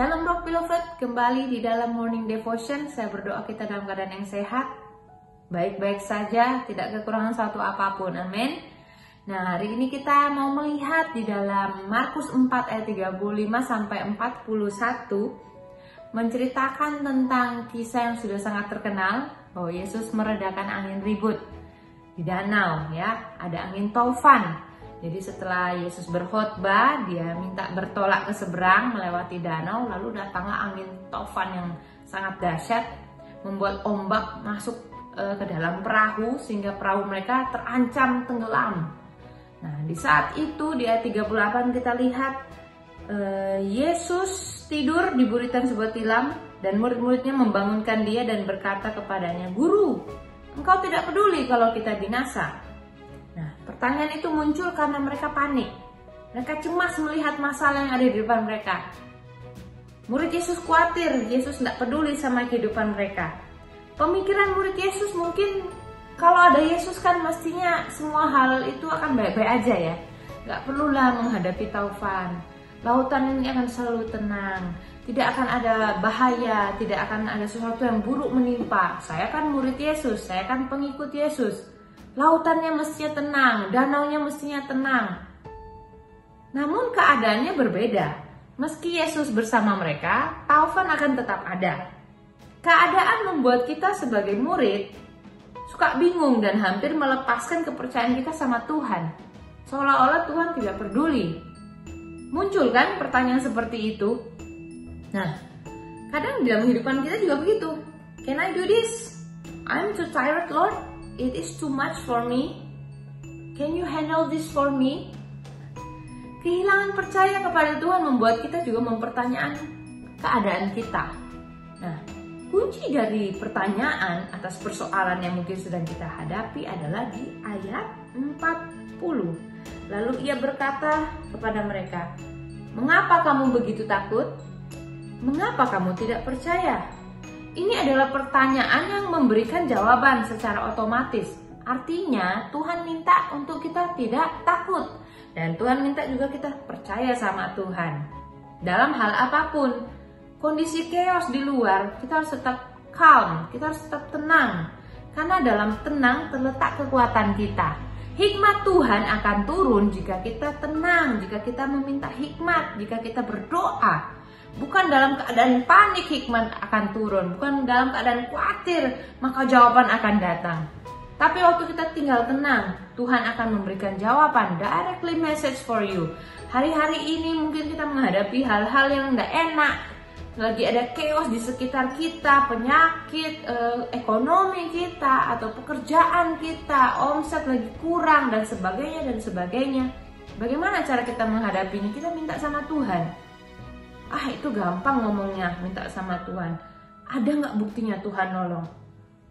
Shalom Rock Beloved, kembali di dalam Morning Devotion. Saya berdoa kita dalam keadaan yang sehat, baik-baik saja, tidak kekurangan suatu apapun, amin. Nah, hari ini kita mau melihat di dalam Markus 4 ayat 35 sampai 41, menceritakan tentang kisah yang sudah sangat terkenal, bahwa Yesus meredakan angin ribut di danau, ya, ada angin taufan. Jadi setelah Yesus berkhotbah, dia minta bertolak ke seberang melewati danau, lalu datanglah angin taufan yang sangat dahsyat, membuat ombak masuk ke dalam perahu sehingga perahu mereka terancam tenggelam. Nah, di saat itu di ayat 38 kita lihat Yesus tidur di buritan sebuah tilam dan murid-muridnya membangunkan dia dan berkata kepadanya, "Guru, engkau tidak peduli kalau kita binasa?" Nah, pertanyaan itu muncul karena mereka panik. Mereka cemas melihat masalah yang ada di depan mereka. Murid Yesus khawatir, Yesus tidak peduli sama kehidupan mereka. Pemikiran murid Yesus mungkin kalau ada Yesus kan mestinya semua hal itu akan baik-baik aja ya. Gak perlulah menghadapi taufan. Lautan ini akan selalu tenang. Tidak akan ada bahaya, tidak akan ada sesuatu yang buruk menimpa. Saya kan murid Yesus, saya kan pengikut Yesus. Lautannya mestinya tenang, danaunya mestinya tenang. Namun keadaannya berbeda. Meski Yesus bersama mereka, taufan akan tetap ada. Keadaan membuat kita sebagai murid suka bingung dan hampir melepaskan kepercayaan kita sama Tuhan. Seolah-olah Tuhan tidak peduli. Muncul kan pertanyaan seperti itu? Nah, kadang dalam kehidupan kita juga begitu. Can I do this? I'm too tired, Lord. It is too much for me. Can you handle this for me? Kehilangan percaya kepada Tuhan membuat kita juga mempertanyakan keadaan kita. Nah, kunci dari pertanyaan atas persoalan yang mungkin sedang kita hadapi adalah di ayat 40. Lalu ia berkata kepada mereka, "Mengapa kamu begitu takut? Mengapa kamu tidak percaya?" Ini adalah pertanyaan yang memberikan jawaban secara otomatis. Artinya Tuhan minta untuk kita tidak takut. Dan Tuhan minta juga kita percaya sama Tuhan. Dalam hal apapun, kondisi chaos di luar, kita harus tetap calm, kita harus tetap tenang. Karena dalam tenang terletak kekuatan kita. Hikmat Tuhan akan turun jika kita tenang, jika kita meminta hikmat, jika kita berdoa. Bukan dalam keadaan panik hikmat akan turun, bukan dalam keadaan khawatir maka jawaban akan datang. Tapi waktu kita tinggal tenang, Tuhan akan memberikan jawaban, directly message for you. Hari-hari ini mungkin kita menghadapi hal-hal yang tidak enak, lagi ada chaos di sekitar kita, penyakit, ekonomi kita, atau pekerjaan kita, omset lagi kurang, dan sebagainya, dan sebagainya. Bagaimana cara kita menghadapinya? Kita minta sama Tuhan. Itu gampang ngomongnya, minta sama Tuhan. Ada nggak buktinya Tuhan nolong?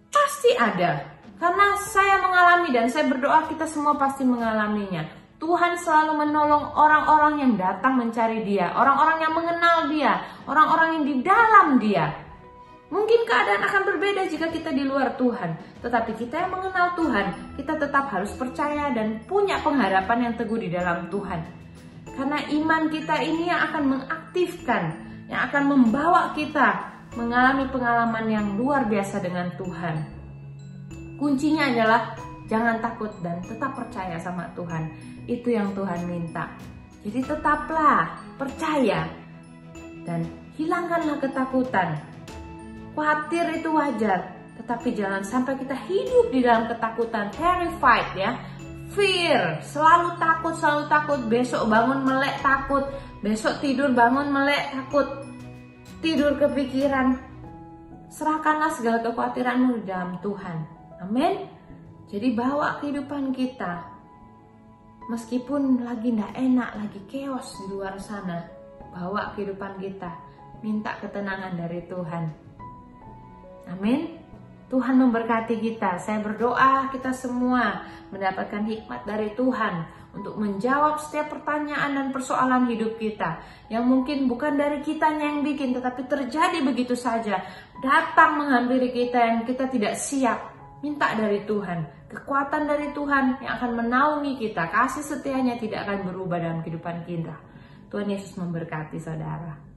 Pasti ada. Karena saya mengalami dan saya berdoa kita semua pasti mengalaminya. Tuhan selalu menolong orang-orang yang datang mencari Dia, orang-orang yang mengenal Dia, orang-orang yang di dalam Dia. Mungkin keadaan akan berbeda jika kita di luar Tuhan, tetapi kita yang mengenal Tuhan, kita tetap harus percaya dan punya pengharapan yang teguh di dalam Tuhan. Karena iman kita ini yang akan mengaktifkan, yang akan membawa kita mengalami pengalaman yang luar biasa dengan Tuhan. Kuncinya adalah jangan takut dan tetap percaya sama Tuhan. Itu yang Tuhan minta. Jadi tetaplah percaya dan hilangkanlah ketakutan. Khawatir itu wajar, tetapi jangan sampai kita hidup di dalam ketakutan, terrified ya. Fear, selalu takut, besok bangun melek takut, besok tidur bangun melek takut, tidur kepikiran. Serahkanlah segala kekhawatiranmu di dalam Tuhan, amin. Jadi bawa kehidupan kita, meskipun lagi tidak enak, lagi chaos di luar sana, bawa kehidupan kita, minta ketenangan dari Tuhan, amin. Tuhan memberkati kita. Saya berdoa kita semua mendapatkan hikmat dari Tuhan untuk menjawab setiap pertanyaan dan persoalan hidup kita yang mungkin bukan dari kitanya yang bikin, tetapi terjadi begitu saja, datang menghampiri kita yang kita tidak siap. Minta dari Tuhan, kekuatan dari Tuhan yang akan menaungi kita, kasih setianya tidak akan berubah dalam kehidupan kita. Tuhan Yesus memberkati saudara.